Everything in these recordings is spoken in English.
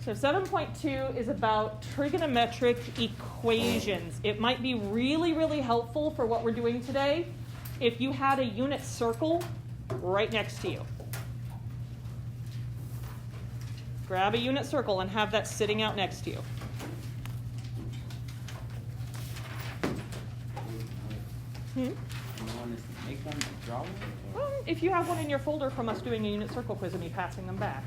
So 7.2 is about trigonometric equations. It might be really, really helpful for what we're doing today if you had a unit circle right next to you. Grab a unit circle and have that sitting out next to you. Well, if you have one in your folder from us doing a unit circle quiz and me passing them back.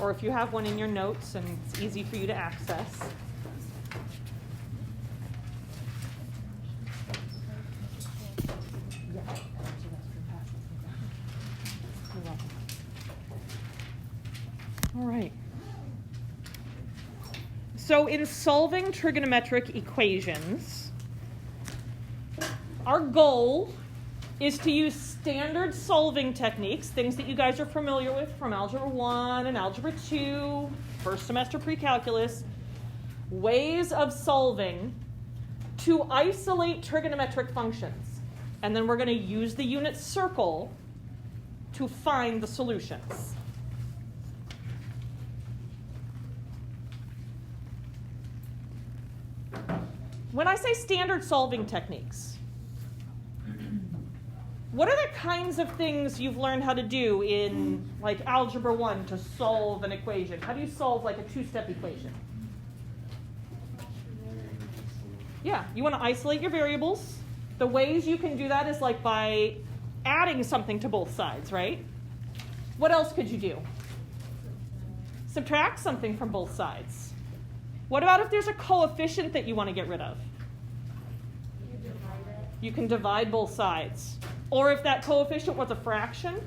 Or if you have one in your notes and it's easy for you to access. All right. So in solving trigonometric equations, our goal is to use standard solving techniques, things that you guys are familiar with from Algebra 1 and Algebra 2, first semester pre-calculus, ways of solving to isolate trigonometric functions. And then we're going to use the unit circle to find the solutions. When I say standard solving techniques, what are the kinds of things you've learned how to do in like Algebra 1 to solve an equation? How do you solve like a two-step equation? Yeah, you want to isolate your variables. The ways you can do that is like by adding something to both sides, right? What else could you do? Subtract something from both sides. What about if there's a coefficient that you want to get rid of? You can divide both sides. Or if that coefficient was a fraction,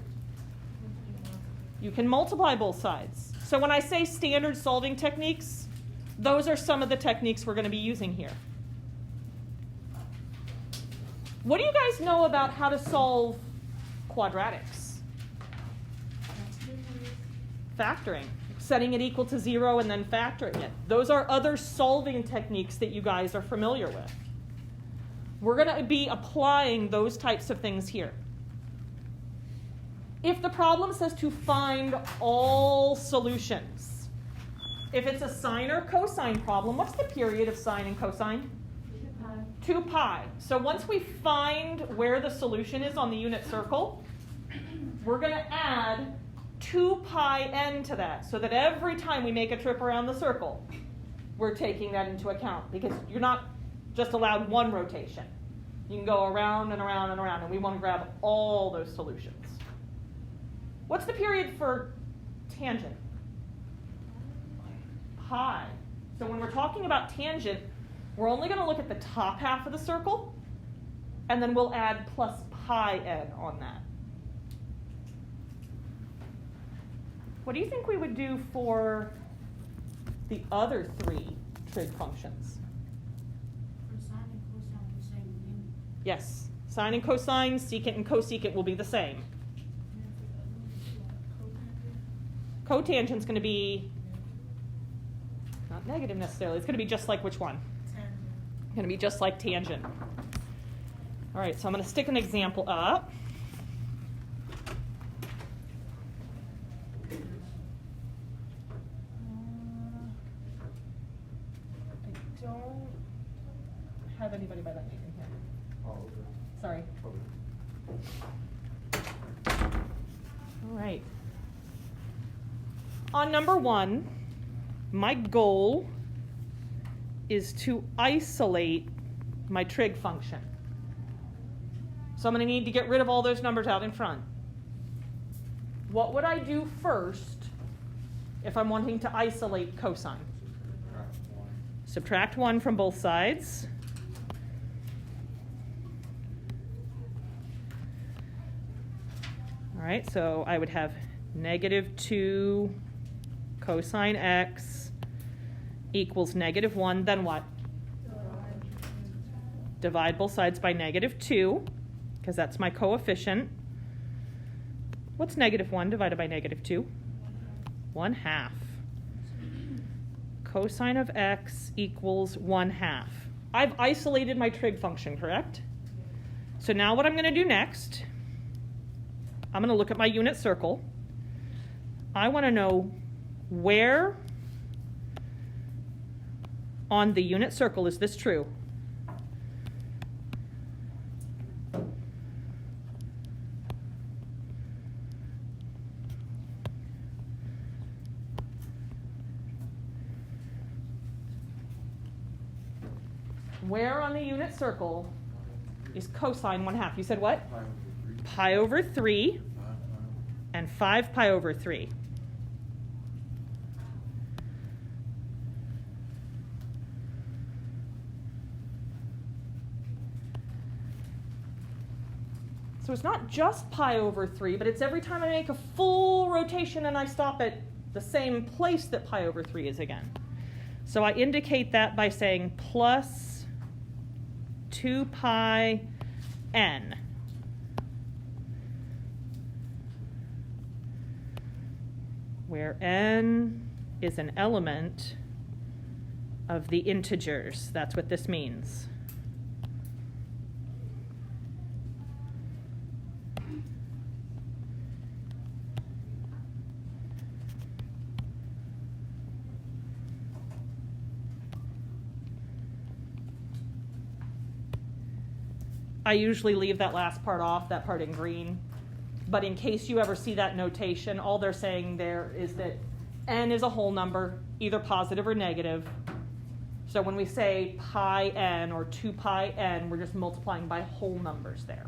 you can multiply both sides. So when I say standard solving techniques, those are some of the techniques we're going to be using here. What do you guys know about how to solve quadratics? Factoring. Setting it equal to 0 and then factoring it. Those are other solving techniques that you guys are familiar with. We're going to be applying those types of things here. If the problem says to find all solutions, if it's a sine or cosine problem, what's the period of sine and cosine? 2 pi. So once we find where the solution is on the unit circle, we're going to add 2 pi n to that, so that every time we make a trip around the circle, we're taking that into account, because you're not just allowed one rotation. You can go around and around and around, and we want to grab all those solutions. What's the period for tangent? Pi. So when we're talking about tangent, we're only going to look at the top half of the circle, and then we'll add plus pi n on that. What do you think we would do for the other 3 trig functions? Yes, sine and cosine, secant and cosecant will be the same. Cotangent's going to be not negative necessarily. It's going to be just like which one? It's going to be just like tangent. All right, so I'm going to stick an example up. I don't have anybody by that name in here. Sorry. All right. On number 1, my goal is to isolate my trig function. So I'm going to need to get rid of all those numbers out in front. What would I do first if I'm wanting to isolate cosine? Subtract 1 from both sides. All right, so I would have negative 2 cosine x equals negative 1. Then what? Divide both sides by negative 2, because that's my coefficient. What's negative 1 divided by negative 2? 1/2. Cosine of x equals 1/2. I've isolated my trig function, correct? So now what I'm going to do next, I'm going to look at my unit circle. I want to know Where on the unit circle is this true? Where on the unit circle is cosine 1/2? You said what? Pi over 3 and 5 pi over 3. So it's not just pi over 3, but it's every time I make a full rotation and I stop at the same place that pi over 3 is again. So I indicate that by saying plus 2 pi n. Where n is an element of the integers. That's what this means. I usually leave that last part off, that part in green. But in case you ever see that notation, all they're saying there is that n is a whole number, either positive or negative. So when we say pi n or 2 pi n, we're just multiplying by whole numbers there.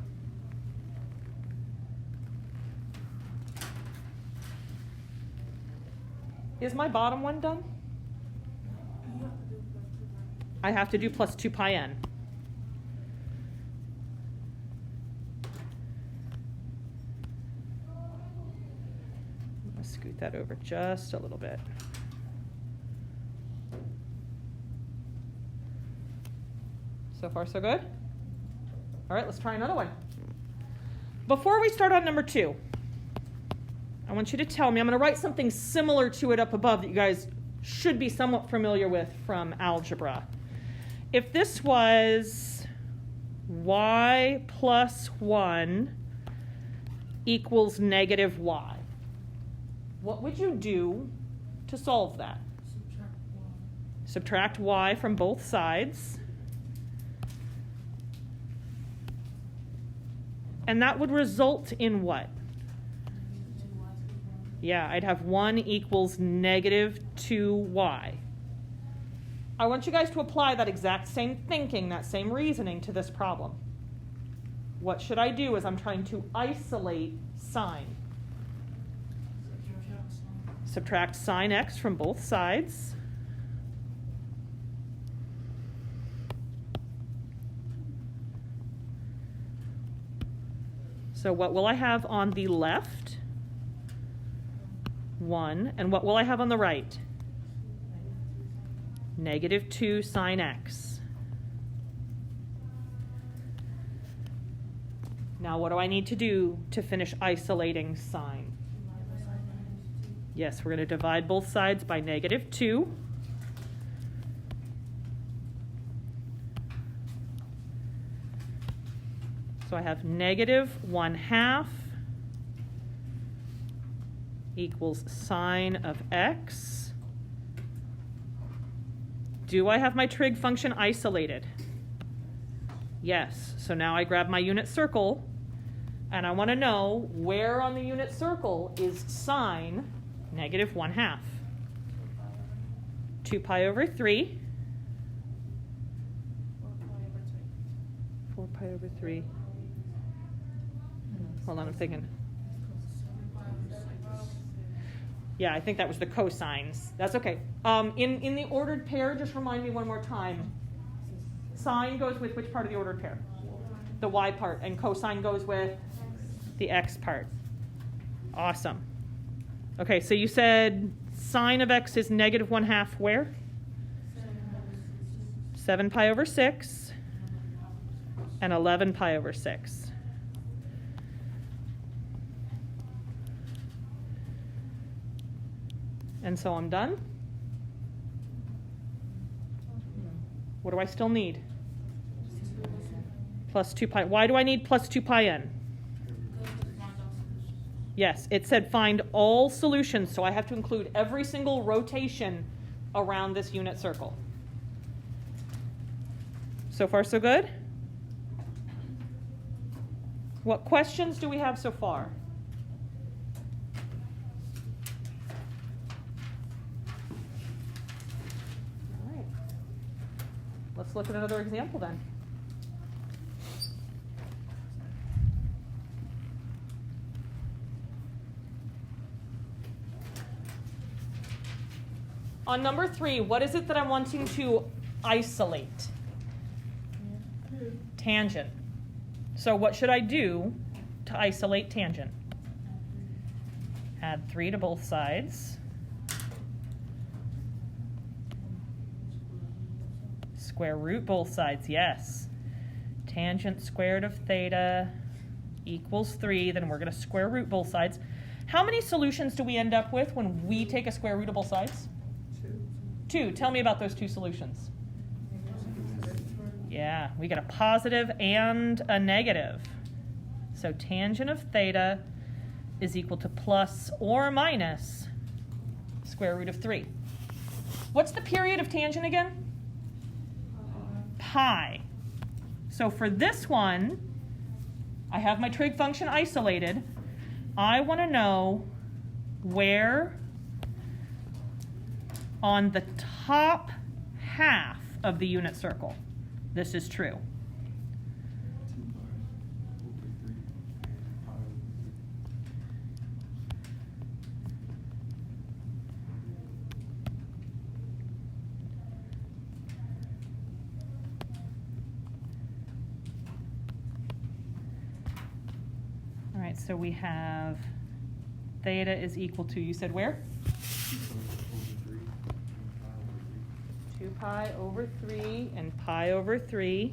Is my bottom one done? I have to do plus 2 pi n. Scoot that over just a little bit. So far, so good? All right, let's try another one. Before we start on number 2, I want you to tell me, I'm going to write something similar to it up above that you guys should be somewhat familiar with from algebra. If this was y plus 1 equals negative y, what would you do to solve that? Subtract y from both sides. And that would result in what? Yeah, I'd have 1 equals negative 2y. I want you guys to apply that exact same thinking, that same reasoning to this problem. What should I do as I'm trying to isolate sine? Subtract sine x from both sides. So what will I have on the left? 1. And what will I have on the right? Negative 2 sine x. Now what do I need to do to finish isolating sine? Yes, we're going to divide both sides by negative 2. So I have negative 1/2 equals sine of x. Do I have my trig function isolated? Yes. So now I grab my unit circle, and I want to know where on the unit circle is sine negative 1/2. 2 pi over 3. 4 pi over 3. Hold on, I'm thinking. Yeah, I think that was the cosines. That's okay. In the ordered pair, just remind me one more time. Sine goes with which part of the ordered pair? The y part. And cosine goes with the x part. Awesome. Okay, so you said sine of x is negative 1/2 where? 7 pi over 6 and 11 pi over 6. And so I'm done. What do I still need? Plus 2 pi. Why do I need plus 2 pi n? Yes, it said find all solutions, so I have to include every single rotation around this unit circle. So far, so good? What questions do we have so far? All right. Let's look at another example then. On number 3, what is it that I'm wanting to isolate? Tangent. So what should I do to isolate tangent? Add 3 to both sides. Square root both sides, yes. Tangent squared of theta equals 3. Then we're going to square root both sides. How many solutions do we end up with when we take a square root of both sides? 2. Tell me about those 2 solutions. Yeah, we get a positive and a negative. So tangent of theta is equal to plus or minus square root of 3. What's the period of tangent again? Pi. So for this one, I have my trig function isolated. I want to know where on the top half of the unit circle this is true. All right, so we have theta is equal to, you said where? 2 pi over 3 and pi over 3.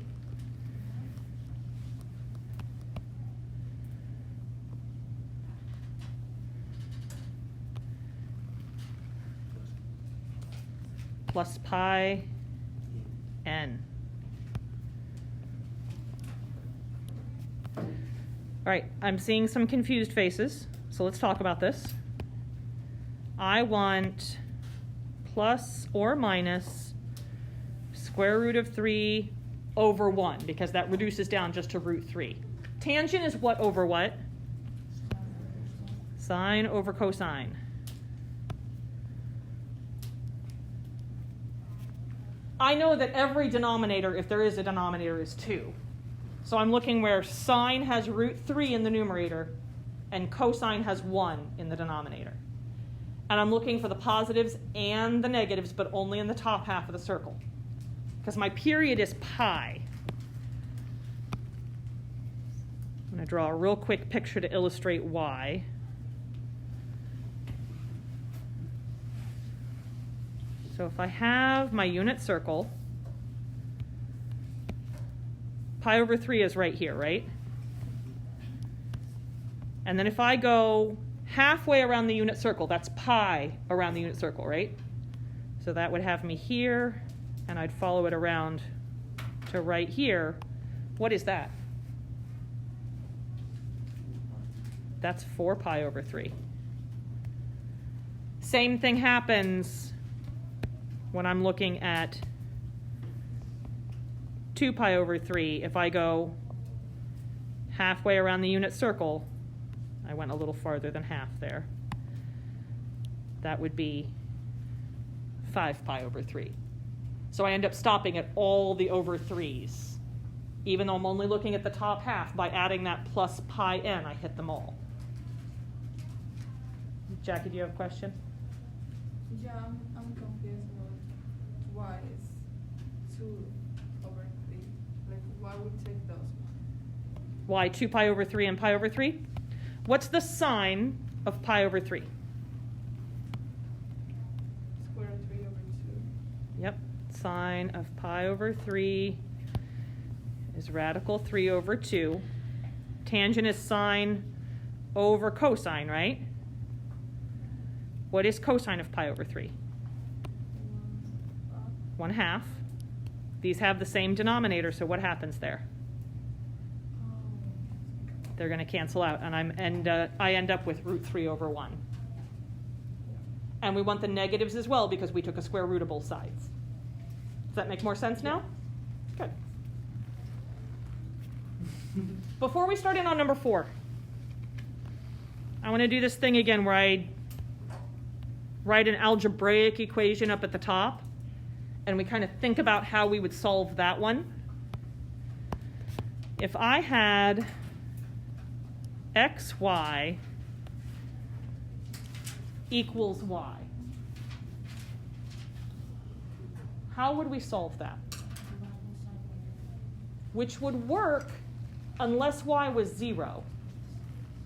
Plus pi n. All right, I'm seeing some confused faces, so let's talk about this. I want plus or minus square root of 3 over 1, because that reduces down just to root 3. Tangent is what over what? Sine over cosine. I know that every denominator, if there is a denominator, is 2. So I'm looking where sine has root 3 in the numerator and cosine has 1 in the denominator. And I'm looking for the positives and the negatives, but only in the top half of the circle, because my period is pi. I'm going to draw a real quick picture to illustrate why. So if I have my unit circle, pi over 3 is right here, right? And then if I go halfway around the unit circle, that's pi around the unit circle, right? So that would have me here, and I'd follow it around to right here. What is that? That's 4 pi over 3. Same thing happens when I'm looking at 2 pi over 3. If I go halfway around the unit circle, I went a little farther than half there. That would be 5 pi over 3. So I end up stopping at all the over 3's. Even though I'm only looking at the top half, by adding that plus pi n, I hit them all. Jackie, do you have a question? Yeah, I'm confused about why is 2 over 3. Like, why would take those? Why 2 pi over 3 and pi over 3? What's the sign of pi over 3? Square root 3 over 2. Yep, sine of pi over 3 is radical 3 over 2. Tangent is sine over cosine, right? What is cosine of pi over 3? 1/2. These have the same denominator, so what happens there? They're going to cancel out, and I end up with root 3 over 1. And we want the negatives as well because we took a square root of both sides. Does that make more sense now? Good. Before we start in on number 4, I want to do this thing again where I write an algebraic equation up at the top, and we kind of think about how we would solve that one. If I had xy equals y, how would we solve that? Which would work unless y was 0.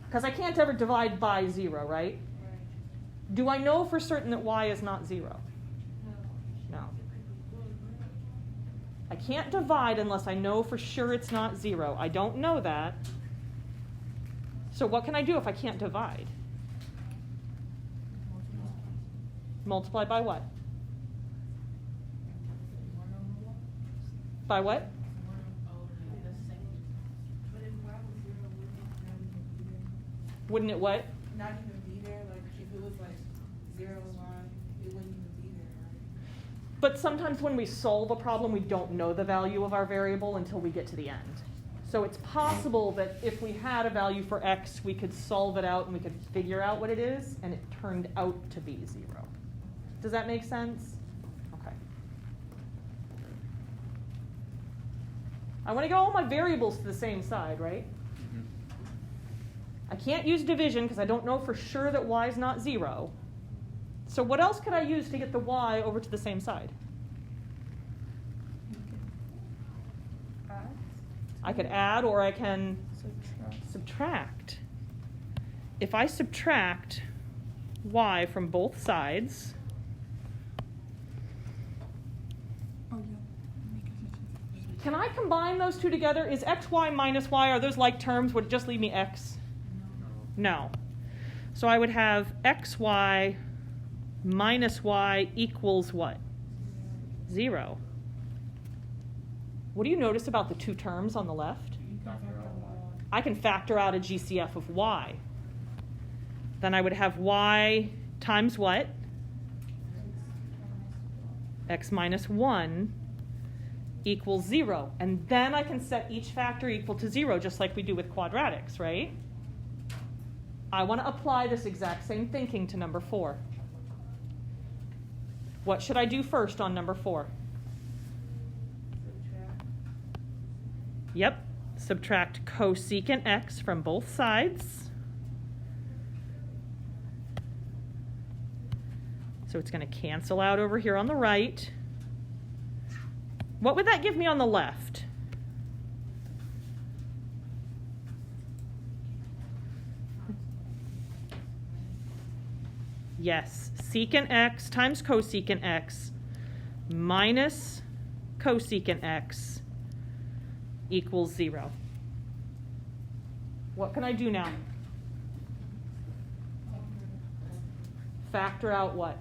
Because I can't ever divide by 0, right? Do I know for certain that y is not 0? No. I can't divide unless I know for sure it's not 0. I don't know that. So what can I do if I can't divide? Multiply by what? By what? Wouldn't it what? Not even be there. Like if it was like 0 1, it wouldn't even be there, right? But sometimes when we solve a problem, we don't know the value of our variable until we get to the end. So it's possible that if we had a value for x, we could solve it out and we could figure out what it is, and it turned out to be 0. Does that make sense? Okay. I want to get all my variables to the same side, right? I can't use division because I don't know for sure that y is not 0. So what else could I use to get the y over to the same side? I could add, or I can subtract. If I subtract y from both sides, can I combine those two together? Is xy minus y, are those like terms? Would it just leave me x? No. So I would have xy minus y equals what? 0. What do you notice about the two terms on the left? I can factor out a GCF of y. Then I would have y times what? X minus 1 equals 0. And then I can set each factor equal to 0, just like we do with quadratics, right? I want to apply this exact same thinking to number 4. What should I do first on number 4? Yep, subtract cosecant x from both sides. So it's going to cancel out over here on the right. What would that give me on the left? Yes, secant x times cosecant x minus cosecant x equals 0. What can I do now? Factor out what?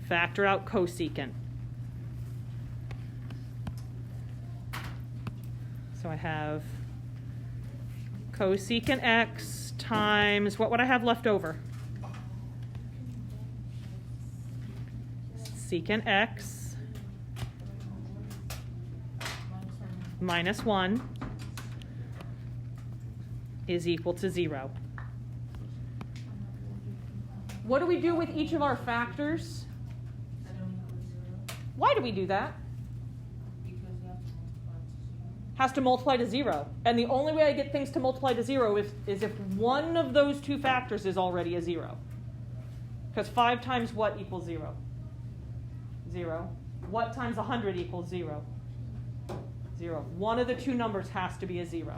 Factor out cosecant. So I have cosecant x times, what would I have left over? Secant x minus 1 is equal to 0. What do we do with each of our factors? Why do we do that? Has to multiply to 0. And the only way I get things to multiply to 0 is if one of those two factors is already a 0. Because 5 times what equals 0? 0. What times 100 equals 0? 0. One of the two numbers has to be a 0.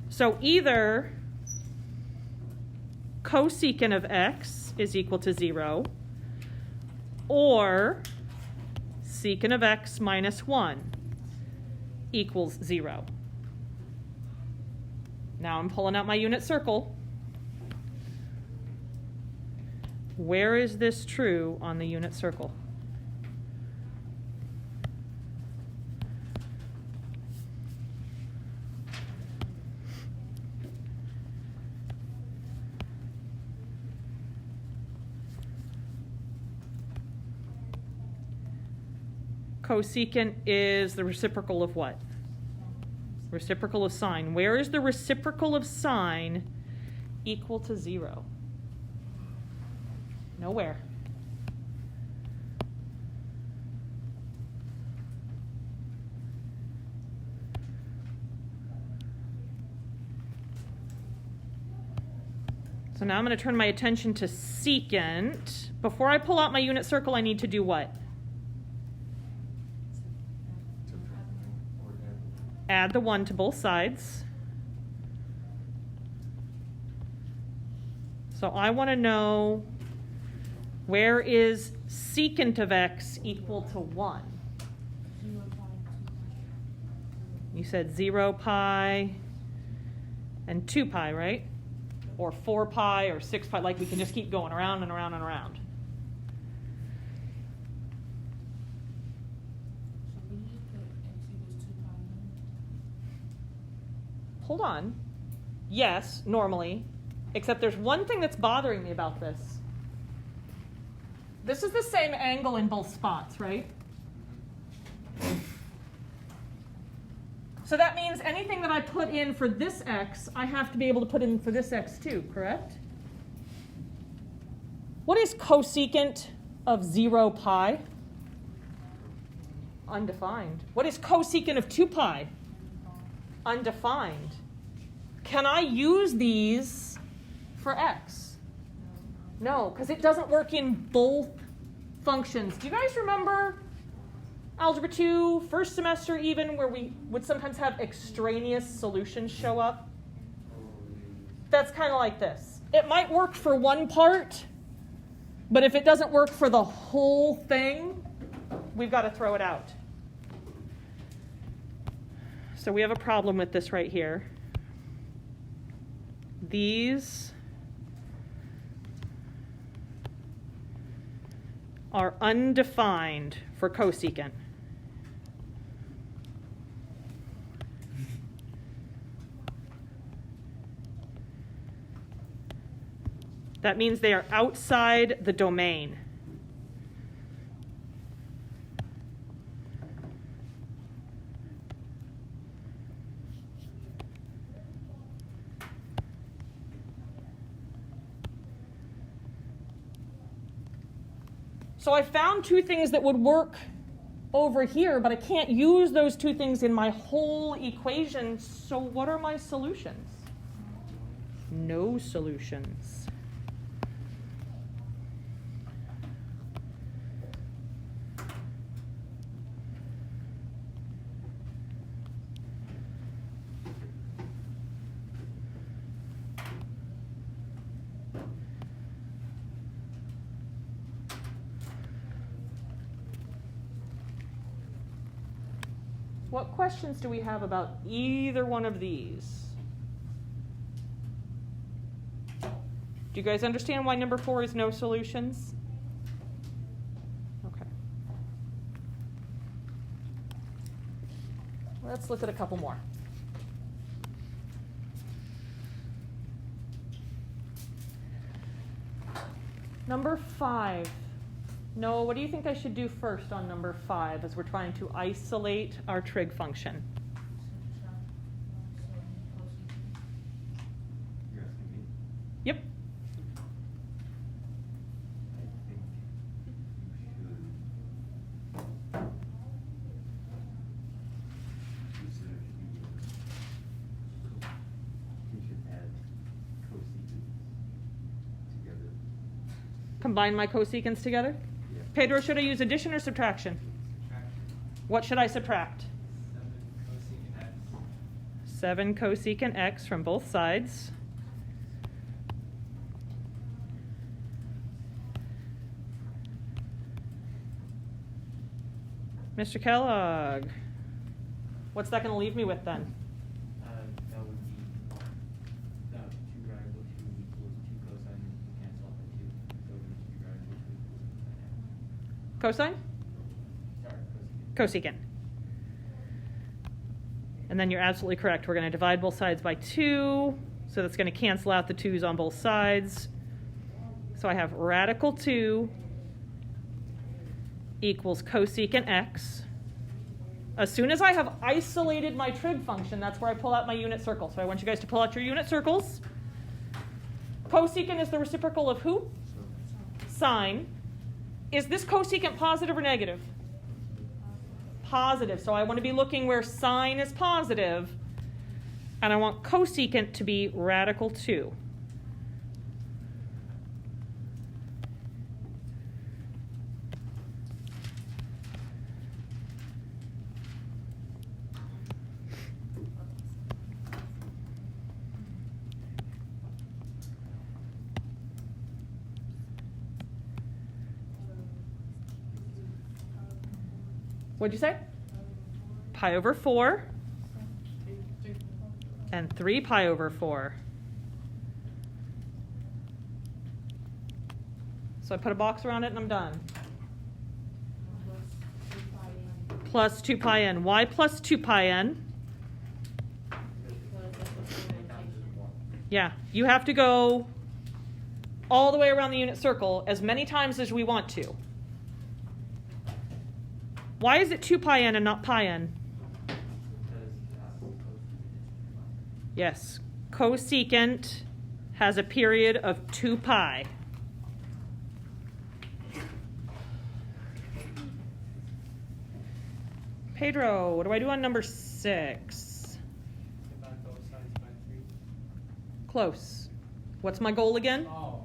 So either cosecant of x is equal to 0, or secant of x minus 1 equals 0. Now I'm pulling out my unit circle. Where is this true on the unit circle? Cosecant is the reciprocal of what? Reciprocal of sine. Where is the reciprocal of sine equal to 0? Nowhere. So now I'm going to turn my attention to secant. Before I pull out my unit circle, I need to do what? Add the 1 to both sides. So I want to know, where is secant of x equal to 1? You said 0 pi and 2 pi, right? Or 4 pi or 6 pi, like we can just keep going around and around and around. Hold on. Yes, normally. Except there's one thing that's bothering me about this. This is the same angle in both spots, right? So that means anything that I put in for this x, I have to be able to put in for this x too, correct? What is cosecant of 0 pi? Undefined. What is cosecant of 2 pi? Undefined. Can I use these for x? No, because it doesn't work in both functions. Do you guys remember Algebra 2, first semester even, where we would sometimes have extraneous solutions show up? That's kind of like this. It might work for one part, but if it doesn't work for the whole thing, we've got to throw it out. So we have a problem with this right here. These are undefined for cosecant. That means they are outside the domain. So I found two things that would work over here, but I can't use those two things in my whole equation. So what are my solutions? No solutions. What questions do we have about either one of these? Do you guys understand why number 4 is no solutions? Okay. Let's look at a couple more. Number 5. Noah, what do you think I should do first on number 5 as we're trying to isolate our trig function? You're asking me? Yep. I think you should add cosecant together. Combine my cosecants together? Yeah. Pedro, should I use addition or subtraction? Subtraction. What should I subtract? 7 cosecant 7 cosecant x. x from both sides. Mr. Kellogg, what's that going to leave me with then? That would be 2 radical 2 equals 2 cosine. You cancel out the 2. So it would be radical 2 equals Cosine? sorry, Cosecant. cosecant. And then you're absolutely correct. We're going to divide both sides by 2. So that's going to cancel out the 2's on both sides. So I have radical 2 equals cosecant x. As soon as I have isolated my trig function, that's where I pull out my unit circle. So I want you guys to pull out your unit circles. Cosecant is the reciprocal of who? Sine. Is this cosecant positive or negative? Positive. So I want to be looking where sine is positive, and I want cosecant to be radical 2. What'd you say? Pi over 4 and 3 pi over 4. So I put a box around it and I'm done. Plus 2 pi n. Why plus 2 pi n? Yeah, you have to go all the way around the unit circle as many times as we want to. Why is it 2 pi n and not pi n? Yes, cosecant has a period of 2 pi. Pedro, what do I do on number 6? Divide both sides by 3. Close. What's my goal again? Oh,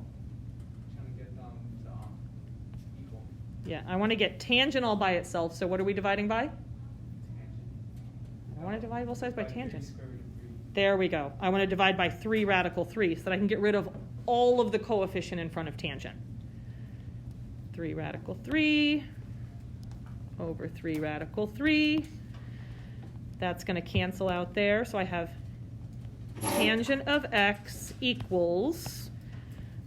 trying to get them to equal. Yeah, I want to get tangent all by itself, so what are we dividing by? Tangent. I want to divide both sides by Divide 3 tangent. square root of 3. There we go. I want to divide by 3 radical 3 so that I can get rid of all of the coefficient in front of tangent. 3 radical 3 over 3 radical 3. That's going to cancel out there. So I have tangent of x equals,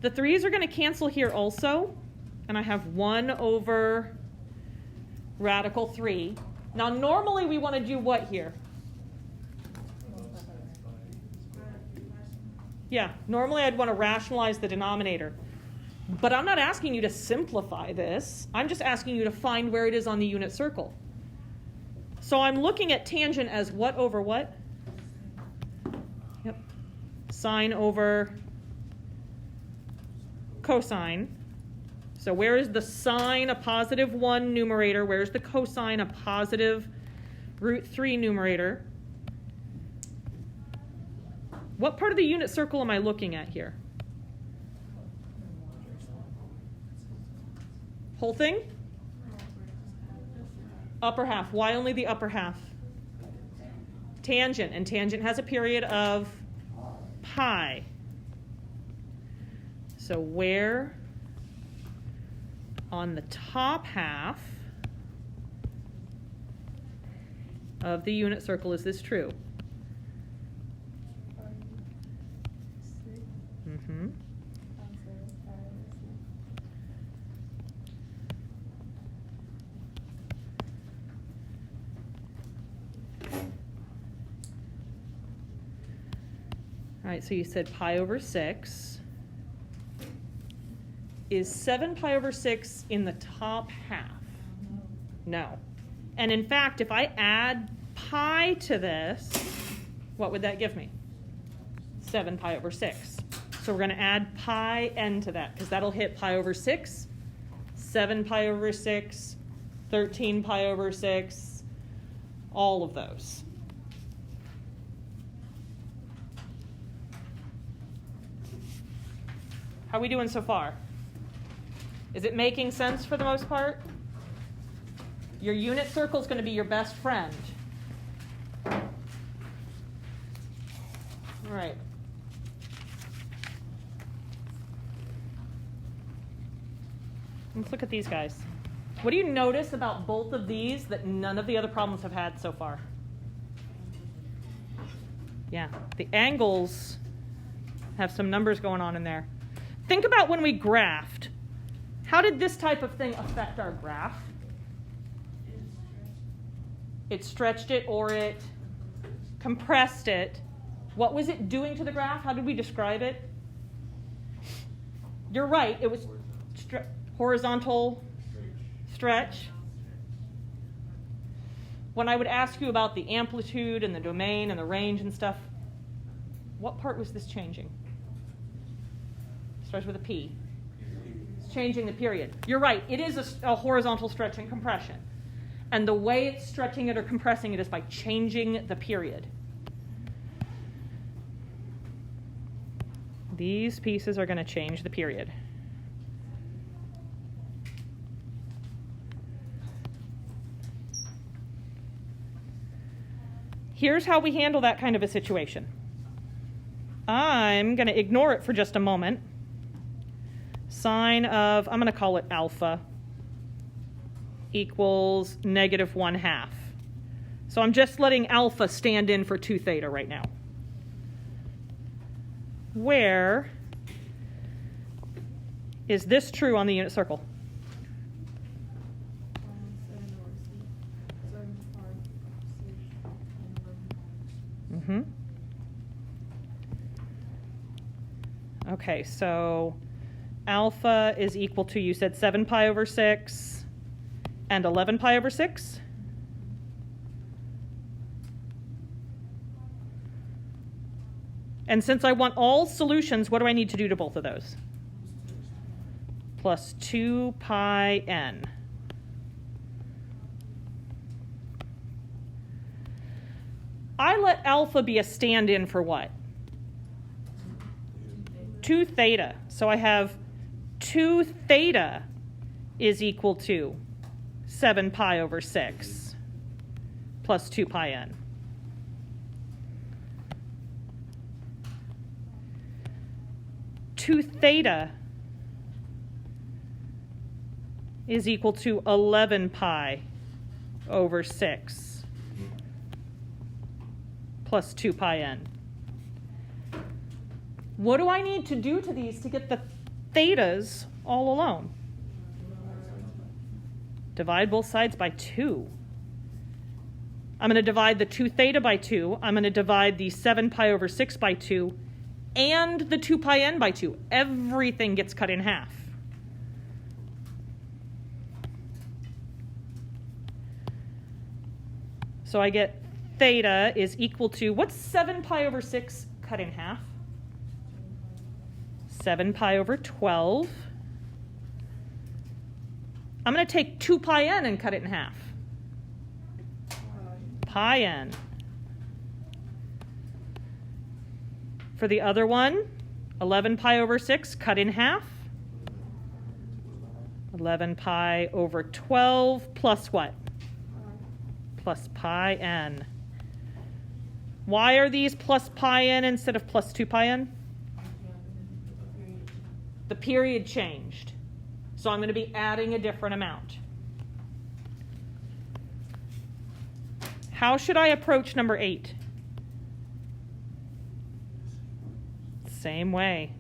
the 3's are going to cancel here also, and I have 1 over radical 3. Now normally we want to do what here? Yeah, normally I'd want to rationalize the denominator. But I'm not asking you to simplify this. I'm just asking you to find where it is on the unit circle. So I'm looking at tangent as what over what? Yep. Sine over cosine. So where is the sine a positive 1 numerator? Where's the cosine a positive root 3 numerator? What part of the unit circle am I looking at here? Whole thing? Upper half. Why only the upper half? Tangent. And tangent has a period of pi. So where on the top half of the unit circle is this true? Mm-hmm. All right, so you said pi over 6. Is 7 pi over 6 in the top half? No. And in fact, if I add pi to this, what would that give me? 7 pi over 6. So we're going to add pi n to that, because that'll hit pi over 6, 7 pi over 6, 13 pi over 6, all of those. How are we doing so far? Is it making sense for the most part? Your unit circle is going to be your best friend. All right. Let's look at these guys. What do you notice about both of these that none of the other problems have had so far? Yeah, the angles have some numbers going on in there. Think about when we graphed. How did this type of thing affect our graph? It stretched it or it compressed it. What was it doing to the graph? How did we describe it? You're right, it was horizontal stretch. when I would ask you about the amplitude and the domain and the range and stuff, what part was this changing? Starts with a P. It's changing the period. You're right, it is a horizontal stretch and compression. And the way it's stretching it or compressing it is by changing the period. These pieces are going to change the period. Here's how we handle that kind of a situation. I'm going to ignore it for just a moment. Sine of, I'm going to call it alpha, equals -1/2. So I'm just letting alpha stand in for 2 theta right now. Where is this true on the unit circle? 7 or 6, 7, 5, 6, and 11. Mm-hmm. Okay, so alpha is equal to, you said 7 pi over 6 and 11 pi over 6? And since I want all solutions, what do I need to do to both of those? Plus 2 pi n. I let alpha be a stand-in for what? 2 theta. So I have 2 theta is equal to 7 pi over 6 plus 2 pi n. Two theta is equal to 11 pi over 6 plus 2 pi n. What do I need to do to these to get the thetas all alone? Divide both sides by 2. I'm going to divide the 2 theta by 2. I'm going to divide the 7 pi over 6 by 2 and the 2 pi n by 2. Everything gets cut in half. So I get theta is equal to, what's 7 pi over 6 cut in half? 7 pi over 12. I'm going to take 2 pi n and cut it in half. Pi n. For the other one, 11 pi over 6 cut in half. 11 pi over 12 plus what? Plus pi n. Why are these plus pi n instead of plus 2 pi n? The period changed. So I'm going to be adding a different amount. How should I approach number 8? Same way.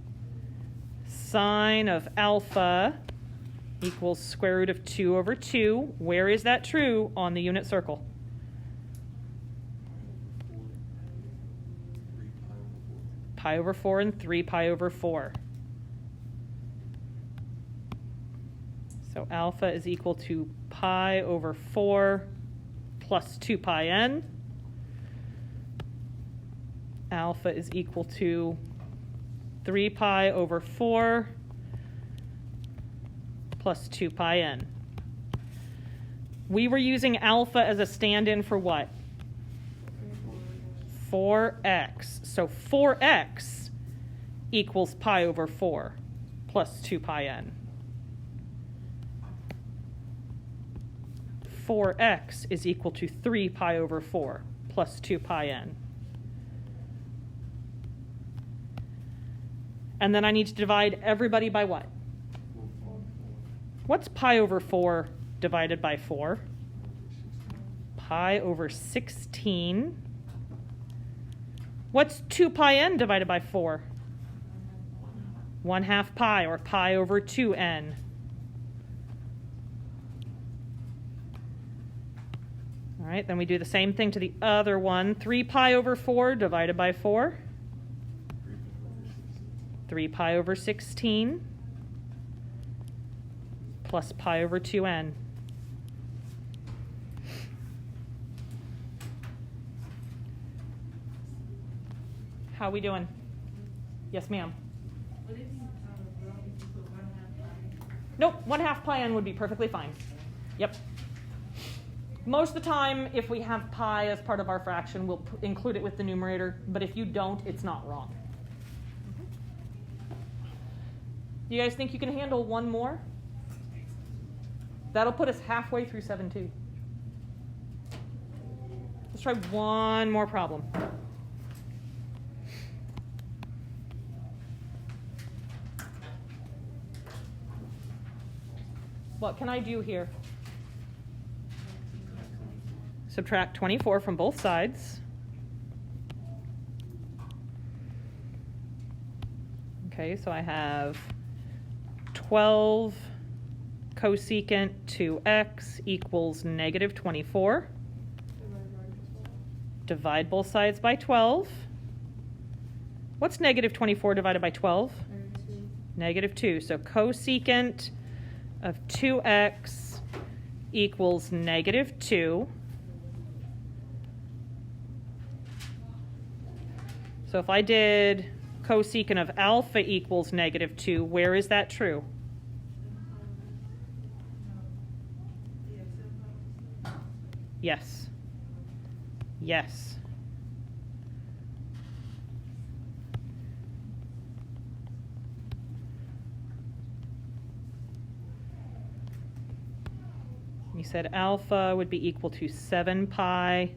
Sine of alpha equals square root of 2 over 2. Where is that true on the unit circle? Pi over 4 and 3 pi over 4. So alpha is equal to pi over 4 plus 2 pi n. Alpha is equal to 3 pi over 4 plus 2 pi n. We were using alpha as a stand-in for what? 4x. So 4x equals pi over 4 plus 2 pi n. 4x is equal to 3 pi over 4 plus 2 pi n. And then I need to divide everybody by what? What's pi over 4 divided by 4? Pi over 16. What's 2 pi n divided by 4? 1/2 pi, or pi over 2n. All right, then we do the same thing to the other one. 3 pi over 4 divided by 4. 3 pi over 16 plus pi over 2n. How we doing? Yes, ma'am. What if you put 1/2 pi? Nope, 1/2 pi n would be perfectly fine. Yep. Most of the time, if we have pi as part of our fraction, we'll include it with the numerator, but if you don't, it's not wrong. You guys think you can handle one more? That'll put us halfway through 7-2. Let's try one more problem. What can I do here? Subtract 24 from both sides. Okay, so I have 12 cosecant 2x equals negative 24. Divide both sides by 12. What's negative 24 divided by 12? Negative 2. So cosecant of 2x equals negative 2. So if I did cosecant of alpha equals negative 2, where is that true? Yes. Yes. You said alpha would be equal to 7 pi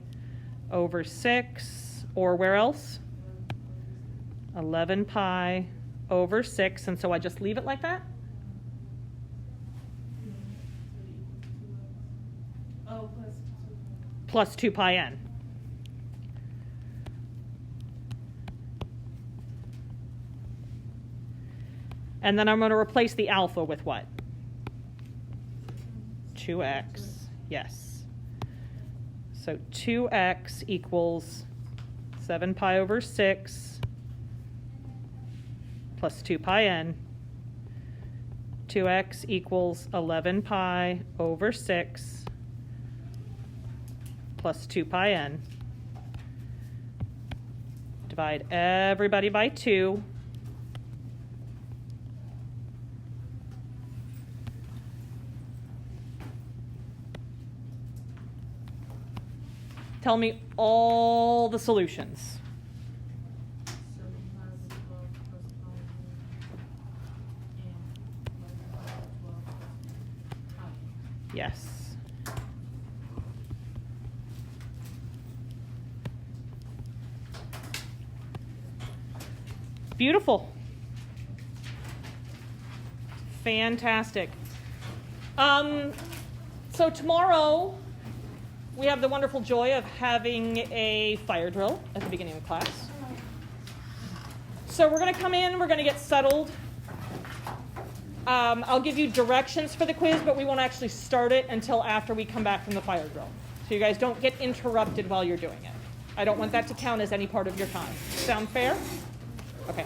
over 6, or where else? 11 pi over 6, and so I just leave it like that? Oh, Plus 2 pi n. And then I'm going to replace the alpha with what? 2x, yes. So 2x equals 7 pi over 6 plus 2 pi n. 2x equals 11 pi over 6 plus 2 pi n. Divide everybody by 2. Tell me all the solutions. 7 pi over 12 plus pi and 12 pi. Yes. Beautiful. Fantastic. So tomorrow we have the wonderful joy of having a fire drill at the beginning of class. So we're going to come in, we're going to get settled. I'll give you directions for the quiz, but we won't actually start it until after we come back from the fire drill. So you guys don't get interrupted while you're doing it. I don't want that to count as any part of your time. Sound fair? Okay.